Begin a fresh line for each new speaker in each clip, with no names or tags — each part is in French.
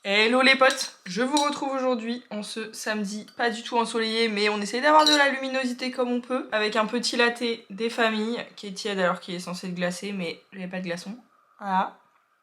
Hello les potes, je vous retrouve aujourd'hui en ce samedi pas du tout ensoleillé, mais on essaye d'avoir de la luminosité comme on peut, avec un petit latte des familles qui est tiède alors qu'il est censé être glacé, mais j'avais pas de glaçon. Voilà.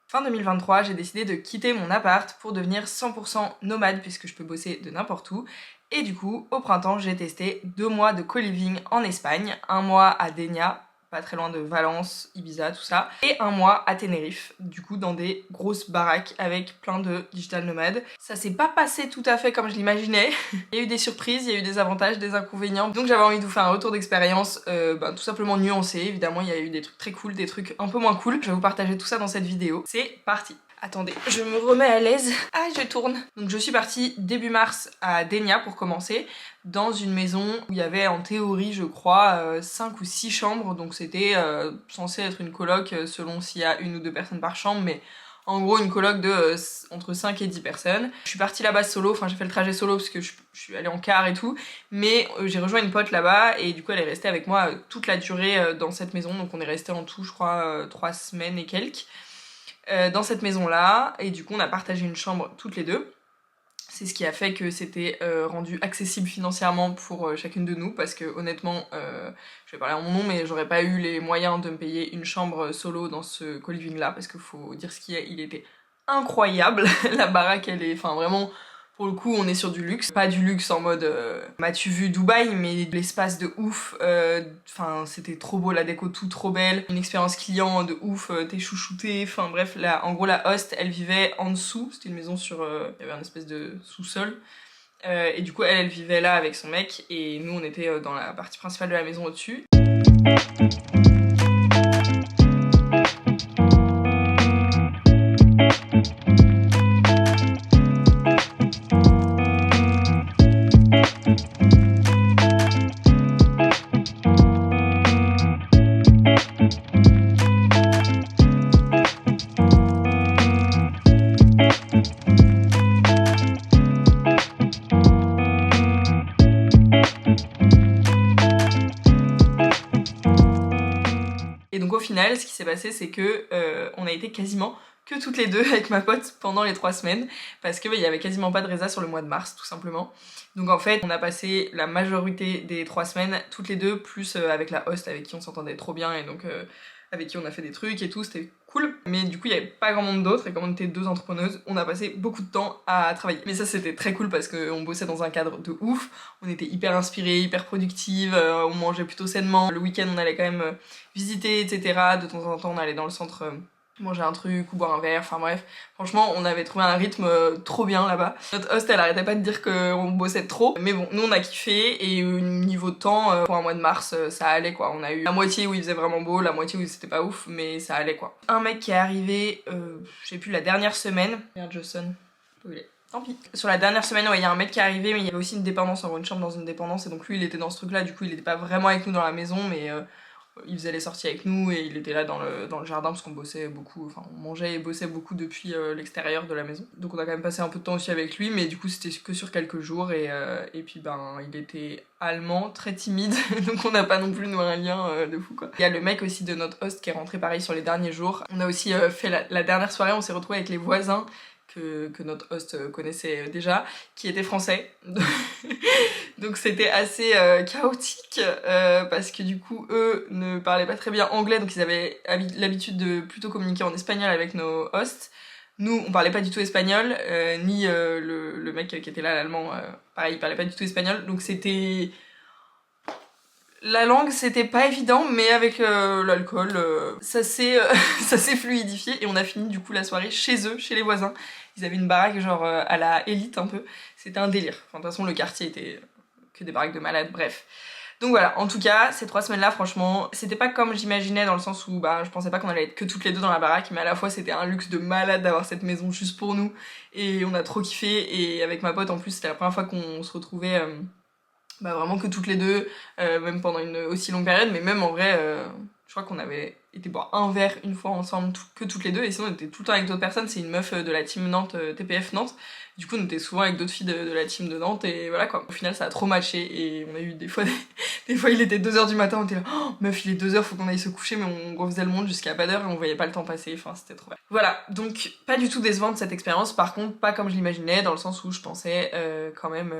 Fin 2023, j'ai décidé de quitter mon appart pour devenir 100% nomade puisque je peux bosser de n'importe où. Et du coup, au printemps, j'ai testé 2 mois de co-living en Espagne, 1 mois à Dénia, pas très loin de Valence, Ibiza, tout ça, et 1 mois à Tenerife, du coup dans des grosses baraques avec plein de digital nomades. Ça s'est pas passé tout à fait comme je l'imaginais. Il y a eu des surprises, il y a eu des avantages, des inconvénients, donc j'avais envie de vous faire un retour d'expérience tout simplement nuancé. Évidemment, il y a eu des trucs très cool, des trucs un peu moins cool. Je vais vous partager tout ça dans cette vidéo. C'est parti! Attendez, je me remets à l'aise. Ah, je tourne. Donc je suis partie début mars à Dénia pour commencer, dans une maison où il y avait en théorie, je crois, 5 ou 6 chambres. Donc c'était censé être une coloc selon s'il y a 1 ou 2 personnes par chambre, mais en gros une coloc de entre 5 et 10 personnes. Je suis partie là-bas solo, enfin j'ai fait le trajet solo parce que je suis allée en car et tout, mais j'ai rejoint une pote là-bas et du coup elle est restée avec moi toute la durée dans cette maison. Donc on est resté en tout, je crois, 3 semaines et quelques. Dans cette maison-là, et du coup on a partagé une chambre toutes les deux. C'est ce qui a fait que c'était rendu accessible financièrement pour chacune de nous, parce que honnêtement, je vais parler en mon nom, mais j'aurais pas eu les moyens de me payer une chambre solo dans ce co-living-là, parce qu'il faut dire ce qu'il y a, il était incroyable. La baraque, elle est, enfin vraiment, pour le coup, on est sur du luxe. Pas du luxe en mode m'as-tu vu Dubaï, mais de l'espace de ouf. Enfin, c'était trop beau, la déco tout trop belle. Une expérience client de ouf, t'es chouchouté. Enfin bref, là, en gros, la host, elle vivait en dessous. C'était une maison sur... il y avait un espèce de sous-sol. Et du coup, elle vivait là avec son mec. Et nous, on était dans la partie principale de la maison au-dessus. Et donc au final, ce qui s'est passé, c'est que on a été quasiment que toutes les deux avec ma pote pendant les 3 semaines, parce que il y avait quasiment pas de résa sur le mois de mars, tout simplement. Donc en fait, on a passé la majorité des 3 semaines toutes les deux, plus avec la host avec qui on s'entendait trop bien, et donc avec qui on a fait des trucs et tout, c'était cool. Mais du coup, il y avait pas grand monde d'autres, et comme on était 2 entrepreneuses, on a passé beaucoup de temps à travailler. Mais ça, c'était très cool parce qu'on bossait dans un cadre de ouf, on était hyper inspirés, hyper productives, on mangeait plutôt sainement. Le week-end, on allait quand même visiter, etc. De temps en temps, on allait dans le centre manger un truc ou boire un verre, enfin bref. Franchement, on avait trouvé un rythme trop bien là-bas. Notre host, elle arrêtait pas de dire qu'on bossait trop, mais bon, nous on a kiffé, et niveau de temps, pour un mois de mars, ça allait quoi. On a eu la moitié où il faisait vraiment beau, la moitié où c'était pas ouf, mais ça allait quoi. Un mec qui est arrivé, je sais plus, la dernière semaine. Merde, je sonne. Où il est ? Tant pis. Sur la dernière semaine, ouais, il y a un mec qui est arrivé, mais il y avait aussi une dépendance, en gros, une chambre dans une dépendance, et donc lui il était dans ce truc là, du coup il était pas vraiment avec nous dans la maison, mais il faisait les sorties avec nous et il était là dans le jardin parce qu'on bossait beaucoup, enfin on mangeait et bossait beaucoup depuis l'extérieur de la maison. Donc on a quand même passé un peu de temps aussi avec lui, mais du coup c'était que sur quelques jours, et puis ben il était allemand, très timide, donc on n'a pas non plus noué un lien de fou quoi. Il y a le mec aussi de notre host qui est rentré pareil sur les derniers jours. On a aussi fait la dernière soirée, on s'est retrouvés avec les voisins que notre host connaissait déjà, qui étaient français. Donc c'était assez chaotique, parce que du coup eux ne parlaient pas très bien anglais, donc ils avaient l'habitude de plutôt communiquer en espagnol avec nos hosts. Nous on parlait pas du tout espagnol, ni le mec qui était là, l'allemand, pareil, il parlait pas du tout espagnol, donc c'était... La langue c'était pas évident, mais avec l'alcool ça s'est fluidifié, et on a fini du coup la soirée chez eux, chez les voisins. Ils avaient une baraque genre à la élite un peu, c'était un délire. Enfin de toute façon le quartier était que des baraques de malades, bref. Donc voilà, en tout cas, ces 3 semaines-là, franchement, c'était pas comme j'imaginais, dans le sens où bah, je pensais pas qu'on allait être que toutes les deux dans la baraque, mais à la fois c'était un luxe de malade d'avoir cette maison juste pour nous, et on a trop kiffé, et avec ma pote en plus, c'était la première fois qu'on se retrouvait bah, vraiment que toutes les deux, même pendant une aussi longue période, mais même en vrai, je crois qu'on avait été boire un verre une fois ensemble, que toutes les deux, et sinon on était tout le temps avec d'autres personnes. C'est une meuf de la team Nantes, TPF Nantes, du coup on était souvent avec d'autres filles de la team de Nantes, et voilà quoi. Au final ça a trop matché, et on a eu des fois Des fois il était 2h du matin, on était là, oh, meuf il est 2h, faut qu'on aille se coucher, mais on refaisait le monde jusqu'à pas d'heure et on voyait pas le temps passer, enfin c'était trop bien. Voilà, donc pas du tout décevante cette expérience, par contre pas comme je l'imaginais, dans le sens où je pensais quand même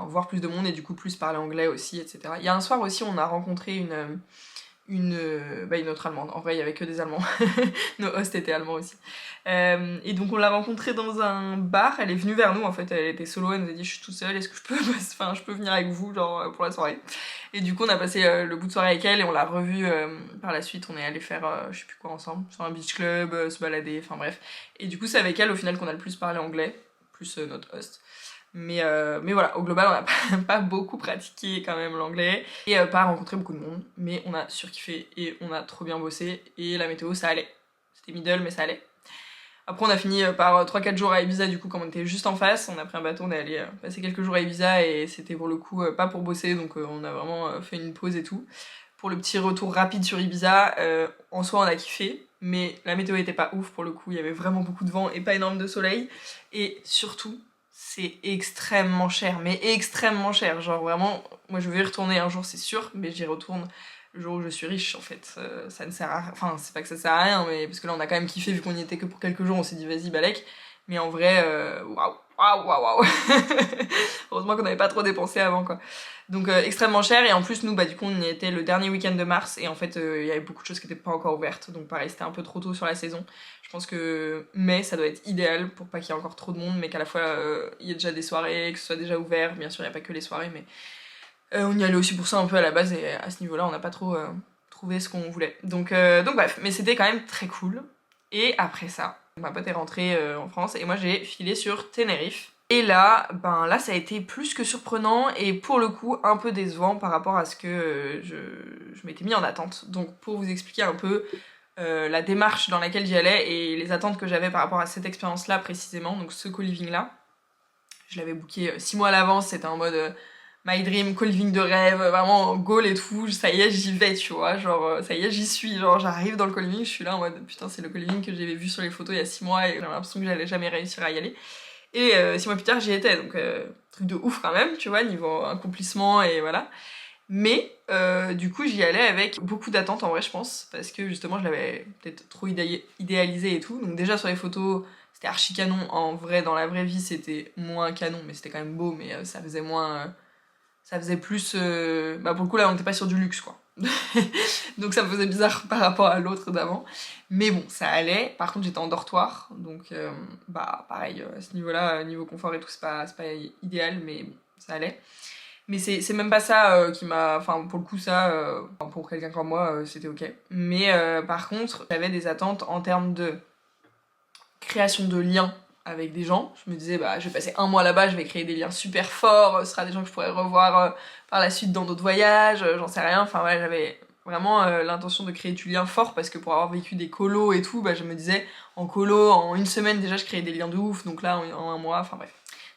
voir plus de monde et du coup plus parler anglais aussi, etc. Il y a un soir aussi on a rencontré une autre allemande, en vrai il y avait que des allemands, nos hosts étaient allemands aussi. Et donc on l'a rencontrée dans un bar, elle est venue vers nous en fait, elle était solo, elle nous a dit je suis toute seule, est-ce que je peux venir avec vous genre pour la soirée. Et du coup on a passé le bout de soirée avec elle et on l'a revue par la suite, on est allé faire je sais plus quoi ensemble, sur un beach club, se balader, enfin bref. Et du coup c'est avec elle au final qu'on a le plus parlé anglais, plus notre host. Mais voilà, au global, on n'a pas beaucoup pratiqué quand même l'anglais et pas rencontré beaucoup de monde, mais on a surkiffé et on a trop bien bossé et la météo, ça allait. C'était middle, mais ça allait. Après, on a fini par 3-4 jours à Ibiza, du coup, comme on était juste en face, on a pris un bateau, on est allé passer quelques jours à Ibiza et c'était pour le coup pas pour bosser, donc on a vraiment fait une pause et tout. Pour le petit retour rapide sur Ibiza, en soi, on a kiffé, mais la météo était pas ouf pour le coup, il y avait vraiment beaucoup de vent et pas énorme de soleil, et surtout, c'est extrêmement cher, mais extrêmement cher. Genre vraiment, moi je veux y retourner un jour, c'est sûr, mais j'y retourne le jour où je suis riche en fait. Ça ne sert à rien. Enfin, c'est pas que ça sert à rien, mais parce que là on a quand même kiffé vu qu'on y était que pour quelques jours, on s'est dit vas-y, balèque. Mais en vrai, waouh, waouh, waouh, waouh. Heureusement qu'on n'avait pas trop dépensé avant quoi. Donc extrêmement cher et en plus nous bah du coup on y était le dernier week-end de mars et en fait il y avait beaucoup de choses qui n'étaient pas encore ouvertes donc pareil c'était un peu trop tôt sur la saison. Je pense que mai ça doit être idéal pour pas qu'il y ait encore trop de monde mais qu'à la fois il y ait déjà des soirées, que ce soit déjà ouvert, bien sûr il n'y a pas que les soirées mais on y allait aussi pour ça un peu à la base et à ce niveau là on n'a pas trop trouvé ce qu'on voulait. Donc bref, mais c'était quand même très cool. Et après ça, ma pote est rentrée en France et moi j'ai filé sur Tenerife. Et là, ça a été plus que surprenant et pour le coup un peu décevant par rapport à ce que je m'étais mis en attente. Donc pour vous expliquer un peu la démarche dans laquelle j'y allais et les attentes que j'avais par rapport à cette expérience-là précisément, donc ce co-living-là. Je l'avais booké 6 mois à l'avance, c'était en mode my dream, co-living de rêve, vraiment goal et tout, ça y est j'y vais tu vois, genre ça y est j'y suis, genre j'arrive dans le co-living, je suis là en mode putain c'est le co-living que j'avais vu sur les photos il y a 6 mois et j'avais l'impression que j'allais jamais réussir à y aller. Et 6 mois plus tard, j'y étais, donc truc de ouf quand même, tu vois, niveau accomplissement et voilà. Mais du coup, j'y allais avec beaucoup d'attentes en vrai, je pense, parce que justement, je l'avais peut-être trop idéalisé et tout. Donc déjà sur les photos, c'était archi canon. En vrai, dans la vraie vie, c'était moins canon, mais c'était quand même beau, mais ça faisait moins... ça faisait plus... pour le coup, là, on n'était pas sur du luxe, quoi. Donc ça me faisait bizarre par rapport à l'autre d'avant. Mais bon, ça allait. Par contre, j'étais en dortoir. Donc, pareil, à ce niveau-là, niveau confort et tout, c'est pas idéal, mais bon, ça allait. Mais c'est même pas ça qui m'a... Enfin, pour le coup, ça, pour quelqu'un comme moi, c'était ok. Mais par contre, j'avais des attentes en termes de création de liens avec des gens. Je me disais, je vais passer un mois là-bas, je vais créer des liens super forts, ce sera des gens que je pourrais revoir par la suite dans d'autres voyages, j'en sais rien. Enfin, ouais, j'avais vraiment l'intention de créer du lien fort parce que pour avoir vécu des colos et tout, je me disais, en colo, en une semaine déjà, je créais des liens de ouf, donc là, en un mois, enfin bref.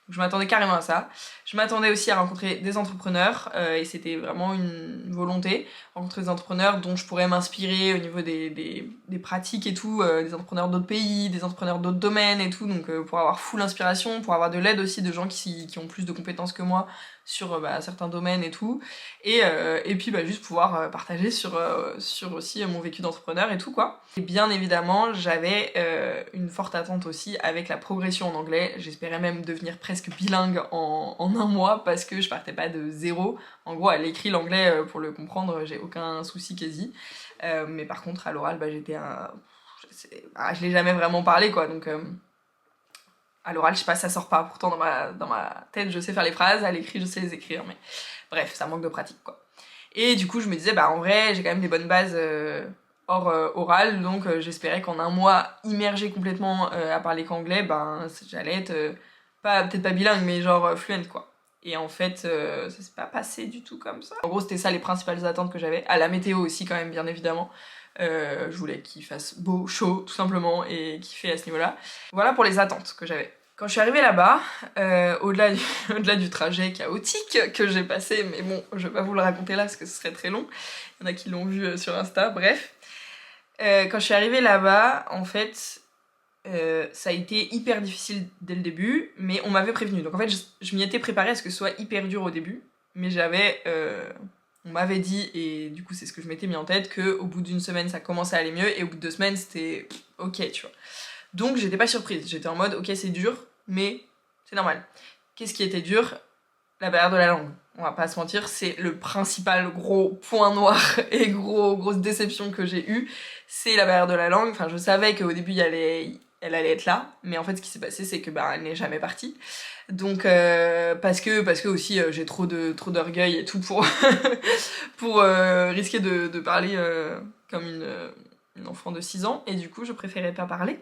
Donc je m'attendais carrément à ça. Je m'attendais aussi à rencontrer des entrepreneurs et c'était vraiment une volonté. Rencontrer des entrepreneurs dont je pourrais m'inspirer au niveau des pratiques et tout, des entrepreneurs d'autres pays, des entrepreneurs d'autres domaines et tout, donc pour avoir full inspiration, pour avoir de l'aide aussi de gens qui ont plus de compétences que moi sur certains domaines et tout. Et puis juste pouvoir partager sur aussi mon vécu d'entrepreneur et tout quoi. Et bien évidemment, j'avais une forte attente aussi avec la progression en anglais. J'espérais même devenir presque bilingue en un mois parce que je partais pas de zéro. En gros, à l'écrit, l'anglais, pour le comprendre, j'ai aucun souci quasi. Mais par contre, à l'oral, j'étais un... je l'ai jamais vraiment parlé quoi, donc... à l'oral, je sais pas, ça sort pas. Pourtant, dans ma tête, je sais faire les phrases, à l'écrit, je sais les écrire, mais bref, ça manque de pratique, quoi. Et du coup, je me disais, en vrai, j'ai quand même des bonnes bases hors oral, donc j'espérais qu'en un mois, immergé complètement à parler qu'anglais, j'allais être, peut-être pas bilingue, mais genre fluente, quoi. Et en fait, ça s'est pas passé du tout comme ça. En gros, c'était ça les principales attentes que j'avais. À la météo aussi, quand même, bien évidemment. Je voulais qu'il fasse beau, chaud, tout simplement, et kiffer à ce niveau-là. Voilà pour les attentes que j'avais. Quand je suis arrivée là-bas, au-delà du trajet chaotique que j'ai passé, mais bon, je vais pas vous le raconter là parce que ce serait très long. Il y en a qui l'ont vu sur Insta, bref. Quand je suis arrivée là-bas, en fait, ça a été hyper difficile dès le début, mais on m'avait prévenu. Donc en fait, je m'y étais préparée à ce que ce soit hyper dur au début, mais j'avais on m'avait dit, et du coup c'est ce que je m'étais mis en tête, qu'au bout d'une semaine ça commençait à aller mieux, et au bout de 2 semaines c'était ok, tu vois. Donc j'étais pas surprise, j'étais en mode ok c'est dur, mais c'est normal. Qu'est-ce qui était dur? La barrière de la langue. On va pas se mentir, c'est le principal gros point noir et grosse déception que j'ai eue, c'est la barrière de la langue. Enfin je savais qu'au début elle allait être là, mais en fait ce qui s'est passé c'est que elle n'est jamais partie. Donc parce que aussi j'ai trop d'orgueil et tout pour pour risquer de parler comme une enfant de 6 ans, et du coup je préférais pas parler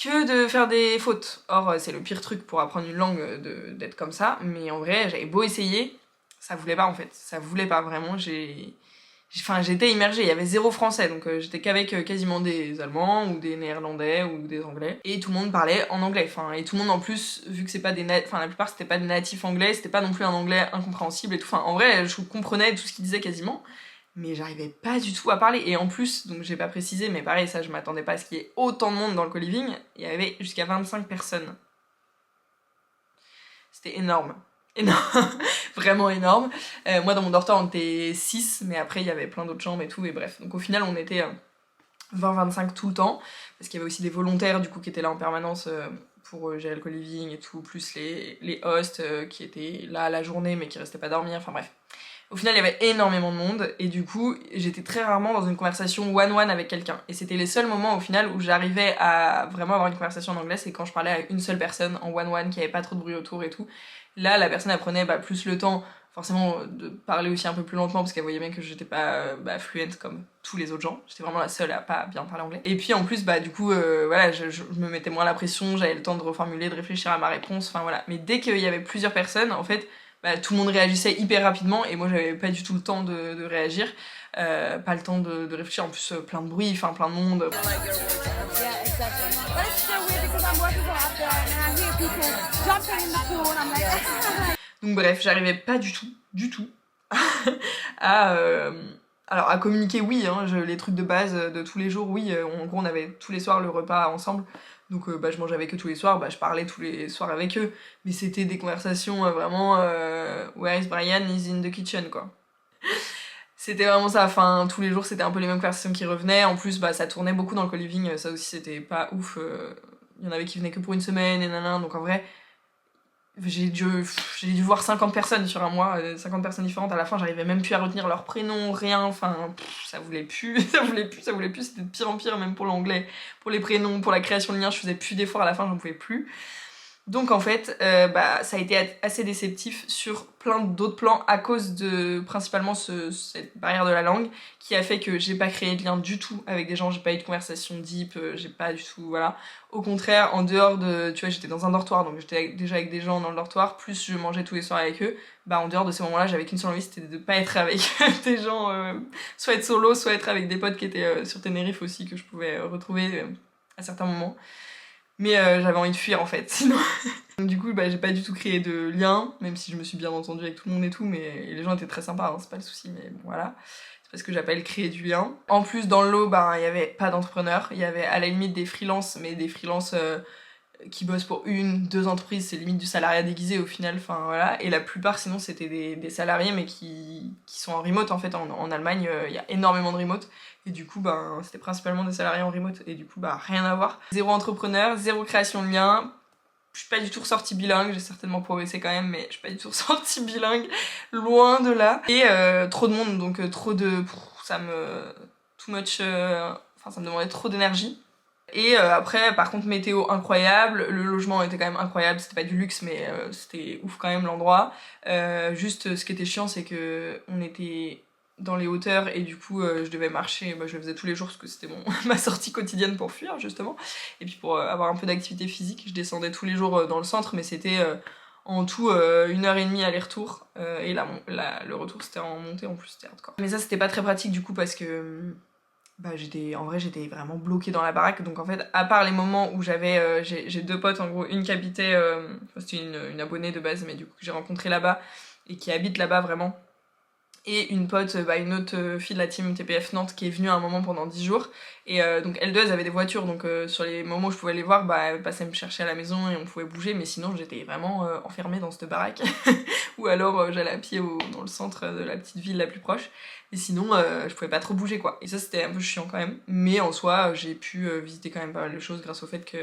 que de faire des fautes. Or c'est le pire truc pour apprendre une langue d'être comme ça, mais en vrai j'avais beau essayer, ça voulait pas en fait, ça voulait pas vraiment. J'étais immergée, il y avait 0 français, donc j'étais qu'avec quasiment des Allemands ou des Néerlandais ou des Anglais, et tout le monde parlait en anglais, et tout le monde en plus, vu que c'est pas la plupart c'était pas des natifs anglais, c'était pas non plus un anglais incompréhensible et tout, en vrai je comprenais tout ce qu'ils disaient quasiment, mais j'arrivais pas du tout à parler, et en plus, donc j'ai pas précisé, mais pareil, ça je m'attendais pas à ce qu'il y ait autant de monde dans le co-living, il y avait jusqu'à 25 personnes. C'était énorme. Énorme, vraiment énorme. Moi dans mon dortoir on était 6, mais après il y avait plein d'autres chambres et tout, et bref. Donc au final on était 20-25 tout le temps, parce qu'il y avait aussi des volontaires du coup qui étaient là en permanence pour gérer le co-living et tout, plus les hosts qui étaient là la journée mais qui restaient pas dormir, enfin bref. Au final, il y avait énormément de monde, et du coup, j'étais très rarement dans une conversation one-one avec quelqu'un. Et c'était les seuls moments, au final, où j'arrivais à vraiment avoir une conversation en anglais, c'est quand je parlais à une seule personne en one-one, qui avait pas trop de bruit autour et tout. Là, la personne, elle prenait plus le temps, forcément, de parler aussi un peu plus lentement, parce qu'elle voyait bien que j'étais pas fluente comme tous les autres gens. J'étais vraiment la seule à pas bien parler anglais. Et puis, en plus, du coup, voilà, je me mettais moins la pression, j'avais le temps de reformuler, de réfléchir à ma réponse, enfin voilà. Mais dès qu'il y avait plusieurs personnes, en fait, tout le monde réagissait hyper rapidement, et moi j'avais pas du tout le temps de réagir, pas le temps de réfléchir, en plus plein de bruit, plein de monde. Donc bref, j'arrivais pas du tout à communiquer, oui, hein, les trucs de base de tous les jours, oui, en gros on avait tous les soirs le repas ensemble, donc je mangeais avec eux tous les soirs, je parlais tous les soirs avec eux, mais c'était des conversations vraiment Where is Brian is in the kitchen, quoi. C'était vraiment ça, tous les jours c'était un peu les mêmes conversations qui revenaient, en plus ça tournait beaucoup dans le co-living, ça aussi c'était pas ouf, il y en avait qui venaient que pour une semaine, et nanana, donc en vrai, j'ai dû voir 50 personnes sur un mois, 50 personnes différentes, à la fin j'arrivais même plus à retenir leur prénom, rien, ça voulait plus, c'était de pire en pire, même pour l'anglais, pour les prénoms, pour la création de liens, je faisais plus d'efforts, à la fin j'en pouvais plus. Donc en fait, ça a été assez déceptif sur plein d'autres plans à cause de principalement cette barrière de la langue qui a fait que j'ai pas créé de lien du tout avec des gens, j'ai pas eu de conversation deep, j'ai pas du tout, voilà. Au contraire, en dehors de, tu vois, j'étais dans un dortoir, donc j'étais déjà avec des gens dans le dortoir, plus je mangeais tous les soirs avec eux, en dehors de ces moments-là, j'avais qu'une seule envie, c'était de pas être avec des gens, soit être solo, soit être avec des potes qui étaient sur Tenerife aussi, que je pouvais retrouver à certains moments. Mais j'avais envie de fuir en fait, sinon. Donc, du coup, j'ai pas du tout créé de lien, même si je me suis bien entendue avec tout le monde et tout, mais les gens étaient très sympas, hein, c'est pas le souci, mais bon, voilà. C'est parce que j'appelle créer du lien. En plus, dans le lot, il y avait pas d'entrepreneurs, il y avait à la limite des freelances, mais des freelances qui bossent pour 1-2 entreprises, c'est limite du salariat déguisé au final, voilà. Et la plupart, sinon, c'était des salariés, mais qui sont en remote en fait. En Allemagne, il y a énormément de remote. Et du coup, c'était principalement des salariés en remote. Et du coup, rien à voir. 0 entrepreneur, 0 création de lien. Je suis pas du tout ressortie bilingue, j'ai certainement progressé quand même, mais je suis pas du tout ressortie bilingue, loin de là. Et trop de monde, donc trop de... ça me... too much... ça me demandait trop d'énergie. Et après, par contre, météo incroyable, le logement était quand même incroyable, c'était pas du luxe, mais c'était ouf quand même l'endroit. Juste, ce qui était chiant, c'est que on était dans les hauteurs, et du coup, je devais marcher, je le faisais tous les jours, parce que c'était ma sortie quotidienne pour fuir, justement. Et puis pour avoir un peu d'activité physique, je descendais tous les jours dans le centre, mais c'était en tout 1h30 aller-retour, et le retour c'était en montée en plus, c'était hardcore. Mais ça c'était pas très pratique du coup, parce que j'étais vraiment bloquée dans la baraque, donc en fait, à part les moments où j'ai 2 potes, en gros, une qui habitait, c'était une abonnée de base, mais du coup que j'ai rencontrée là-bas, et qui habite là-bas vraiment, et une pote, une autre fille de la team TPF Nantes qui est venue à un moment pendant 10 jours. Et donc elles deux, elles avaient des voitures, donc sur les moments où je pouvais les voir, elles passaient me chercher à la maison et on pouvait bouger, mais sinon j'étais vraiment enfermée dans cette baraque. Ou alors j'allais à pied dans le centre de la petite ville la plus proche. Et sinon, je pouvais pas trop bouger quoi. Et ça c'était un peu chiant quand même. Mais en soi, j'ai pu visiter quand même pas mal de choses grâce au fait que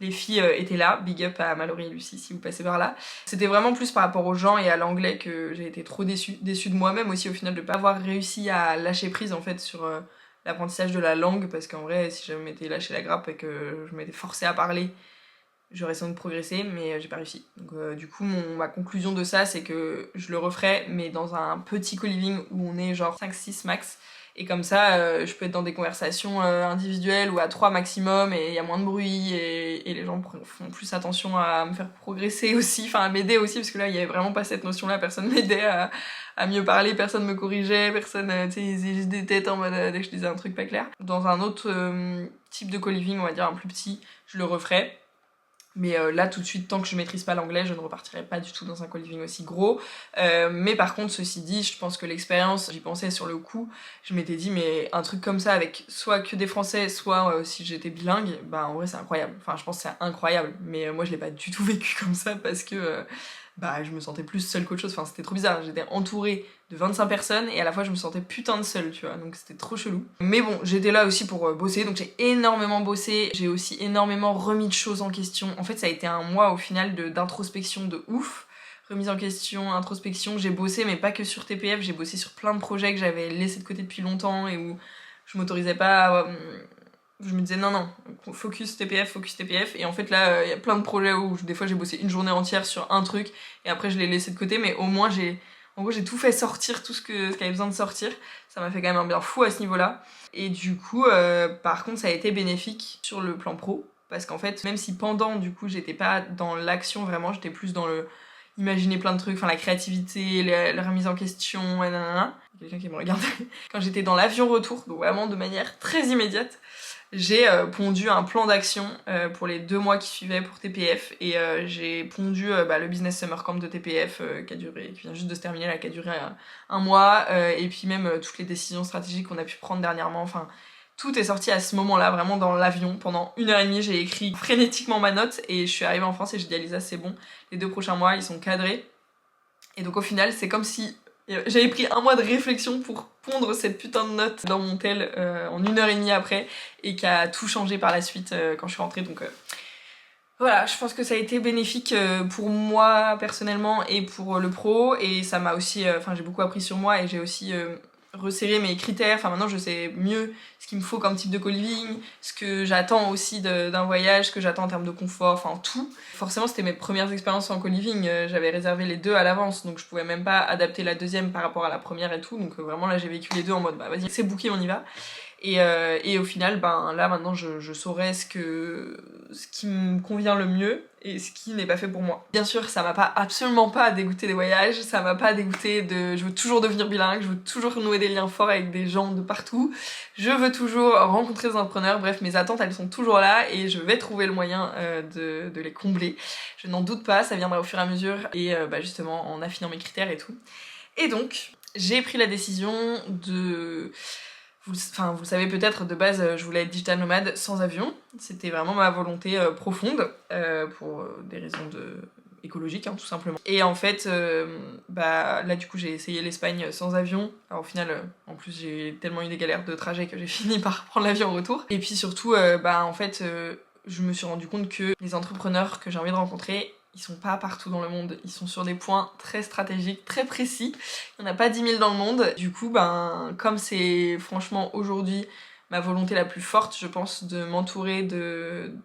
les filles étaient là. Big up à Mallory et Lucie si vous passez par là. C'était vraiment plus par rapport aux gens et à l'anglais que j'ai été trop déçue de moi-même aussi au final de pas avoir réussi à lâcher prise en fait sur l'apprentissage de la langue, parce qu'en vrai si je m'étais lâché la grappe et que je m'étais forcée à parler, j'aurais sans doute progressé, mais j'ai pas réussi. Donc du coup ma conclusion de ça c'est que je le referai, mais dans un petit co-living où on est genre 5-6 max. Et comme ça, je peux être dans des conversations individuelles ou à 3 maximum, et il y a moins de bruit, et les gens font plus attention à me faire progresser aussi, enfin à m'aider aussi, parce que là, il y avait vraiment pas cette notion-là, personne m'aidait à mieux parler, personne me corrigeait, personne, tu sais, ils faisaient juste des têtes en mode dès que je disais un truc pas clair. Dans un autre type de co-living, on va dire un plus petit, je le referais. Mais là, tout de suite, tant que je maîtrise pas l'anglais, je ne repartirai pas du tout dans un co-living aussi gros. Mais par contre, ceci dit, je pense que l'expérience, j'y pensais sur le coup, je m'étais dit, mais un truc comme ça avec soit que des Français, soit si j'étais bilingue, en vrai, c'est incroyable. Enfin, je pense que c'est incroyable. Mais moi, je l'ai pas du tout vécu comme ça parce que je me sentais plus seule qu'autre chose. Enfin, c'était trop bizarre. J'étais entourée de 25 personnes et à la fois je me sentais putain de seule, tu vois, donc c'était trop chelou. Mais bon, j'étais là aussi pour bosser, donc j'ai énormément bossé, j'ai aussi énormément remis de choses en question. En fait, ça a été un mois au final d'introspection de ouf. Remise en question, introspection, j'ai bossé, mais pas que sur TPF, j'ai bossé sur plein de projets que j'avais laissés de côté depuis longtemps et où je m'autorisais pas à... Je me disais non, focus TPF, et en fait là, il y a plein de projets où des fois j'ai bossé une journée entière sur un truc et après je l'ai laissé de côté, mais au moins j'ai tout fait sortir, tout ce qui avait besoin de sortir. Ça m'a fait quand même un bien fou à ce niveau-là. Et du coup, par contre, ça a été bénéfique sur le plan pro. Parce qu'en fait, même si pendant, du coup, j'étais pas dans l'action vraiment, j'étais plus dans le imaginer plein de trucs, enfin la créativité, la remise en question, nanana. Quelqu'un qui me regarde. Quand j'étais dans l'avion retour, donc vraiment de manière très immédiate, j'ai pondu un plan d'action pour les 2 mois qui suivaient pour TPF, et j'ai pondu le business summer camp de TPF qui vient juste de se terminer là, qui a duré un mois, et puis même toutes les décisions stratégiques qu'on a pu prendre dernièrement, enfin tout est sorti à ce moment-là, vraiment dans l'avion. Pendant 1h30 j'ai écrit frénétiquement ma note et je suis arrivée en France et j'ai dit à Lisa c'est bon, les 2 prochains mois ils sont cadrés. Et donc au final c'est comme si j'avais pris 1 mois de réflexion pour pondre cette putain de note dans mon tel en 1h30 après, et qui a tout changé par la suite quand je suis rentrée. Donc voilà, je pense que ça a été bénéfique pour moi personnellement et pour le pro, et ça m'a aussi, j'ai beaucoup appris sur moi et j'ai aussi resserré mes critères. Enfin maintenant je sais mieux ce qu'il me faut comme type de co-living, ce que j'attends aussi d'un voyage, ce que j'attends en termes de confort, enfin tout. Forcément c'était mes premières expériences en co-living, j'avais réservé les 2 à l'avance, donc je pouvais même pas adapter la deuxième par rapport à la première et tout, donc vraiment là j'ai vécu les 2 en mode vas-y c'est booké, on y va. Et au final, là maintenant je saurais ce qui me convient le mieux et ce qui n'est pas fait pour moi. Bien sûr, ça m'a absolument pas dégoûté des voyages, ça m'a pas dégoûté je veux toujours devenir bilingue, je veux toujours nouer des liens forts avec des gens de partout, je veux toujours rencontrer des entrepreneurs, bref, mes attentes elles sont toujours là et je vais trouver le moyen de les combler. Je n'en doute pas, ça viendra au fur et à mesure et justement en affinant mes critères et tout. Et donc, j'ai pris la décision de... Vous le savez peut-être, de base, je voulais être digital nomade sans avion. C'était vraiment ma volonté profonde, pour des raisons écologiques, tout simplement. Et en fait, là du coup j'ai essayé l'Espagne sans avion. Alors au final, en plus j'ai tellement eu des galères de trajet que j'ai fini par prendre l'avion en retour. Et puis surtout, en fait, je me suis rendu compte que les entrepreneurs que j'ai envie de rencontrer, ils sont pas partout dans le monde, ils sont sur des points très stratégiques, très précis. Il n'y en a pas 10 000 dans le monde. Du coup, comme c'est franchement aujourd'hui ma volonté la plus forte, je pense, de m'entourer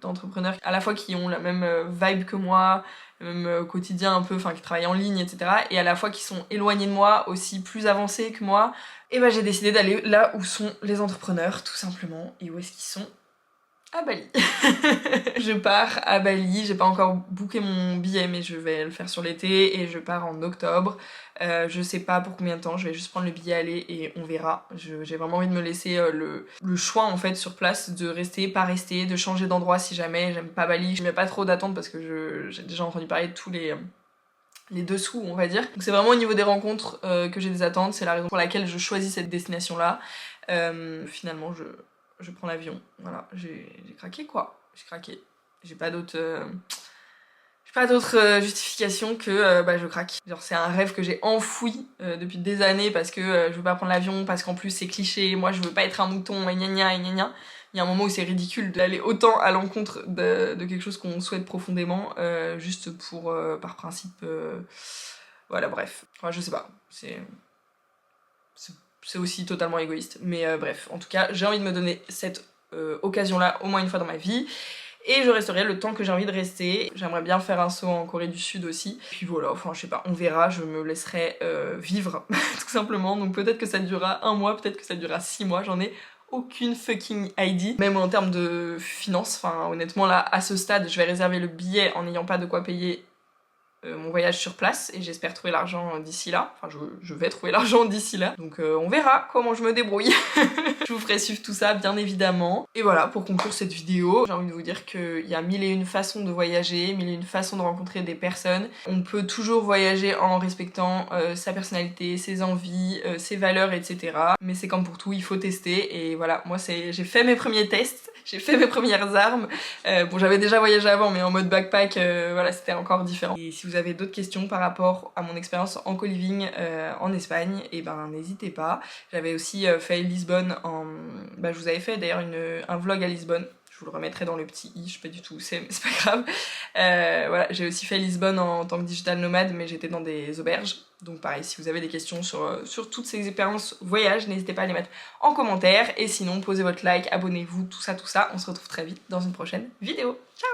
d'entrepreneurs à la fois qui ont la même vibe que moi, le même quotidien un peu, qui travaillent en ligne, etc. Et à la fois qui sont éloignés de moi, aussi plus avancés que moi. Et j'ai décidé d'aller là où sont les entrepreneurs, tout simplement. Et où est-ce qu'ils sont ? À Bali. Je pars à Bali, j'ai pas encore booké mon billet mais je vais le faire sur l'été et je pars en octobre. Je sais pas pour combien de temps, je vais juste prendre le billet aller et on verra. J'ai vraiment envie de me laisser le choix en fait sur place de rester, pas rester, de changer d'endroit si jamais j'aime pas Bali. Je mets pas trop d'attente parce que j'ai déjà entendu parler de tous les les dessous on va dire. Donc c'est vraiment au niveau des rencontres que j'ai des attentes, c'est la raison pour laquelle je choisis cette destination là. Finalement je prends l'avion, voilà, j'ai craqué quoi, j'ai craqué. J'ai pas d'autre justification que je craque. Genre c'est un rêve que j'ai enfoui depuis des années parce que je veux pas prendre l'avion, parce qu'en plus c'est cliché, moi je veux pas être un mouton et gna gna et gna gna. Il y a un moment où c'est ridicule d'aller autant à l'encontre de quelque chose qu'on souhaite profondément juste pour par principe voilà bref. Enfin, je sais pas, c'est aussi totalement égoïste mais bref, en tout cas j'ai envie de me donner cette occasion là au moins une fois dans ma vie. Et je resterai le temps que j'ai envie de rester. J'aimerais bien faire un saut en Corée du Sud aussi. Puis voilà, enfin je sais pas, on verra, je me laisserai vivre tout simplement. Donc peut-être que ça durera 1 mois, peut-être que ça durera 6 mois, j'en ai aucune fucking idea. Même en termes de finances, enfin honnêtement là, à ce stade, je vais réserver le billet en n'ayant pas de quoi payer mon voyage sur place et j'espère trouver l'argent d'ici là. Enfin je vais trouver l'argent d'ici là. Donc on verra comment je me débrouille. Je vous ferai suivre tout ça bien évidemment. Et voilà, pour conclure cette vidéo, j'ai envie de vous dire qu'il y a 1001 façons de voyager, 1001 façons de rencontrer des personnes. On peut toujours voyager en respectant sa personnalité, ses envies, ses valeurs, etc. Mais c'est comme pour tout, il faut tester. Et voilà, moi j'ai fait mes premiers tests, j'ai fait mes premières armes. Bon, j'avais déjà voyagé avant, mais en mode backpack, voilà, c'était encore différent. Et si vous avez d'autres questions par rapport à mon expérience en co-living en Espagne, et ben n'hésitez pas. J'avais aussi fait Lisbonne je vous avais fait d'ailleurs un vlog à Lisbonne. Je vous le remettrai dans le petit i, je sais pas du tout où c'est, mais c'est pas grave. Voilà, j'ai aussi fait Lisbonne en tant que digital nomade, mais j'étais dans des auberges. Donc pareil, si vous avez des questions sur toutes ces expériences voyage, n'hésitez pas à les mettre en commentaire. Et sinon, posez votre like, abonnez-vous, tout ça. On se retrouve très vite dans une prochaine vidéo. Ciao!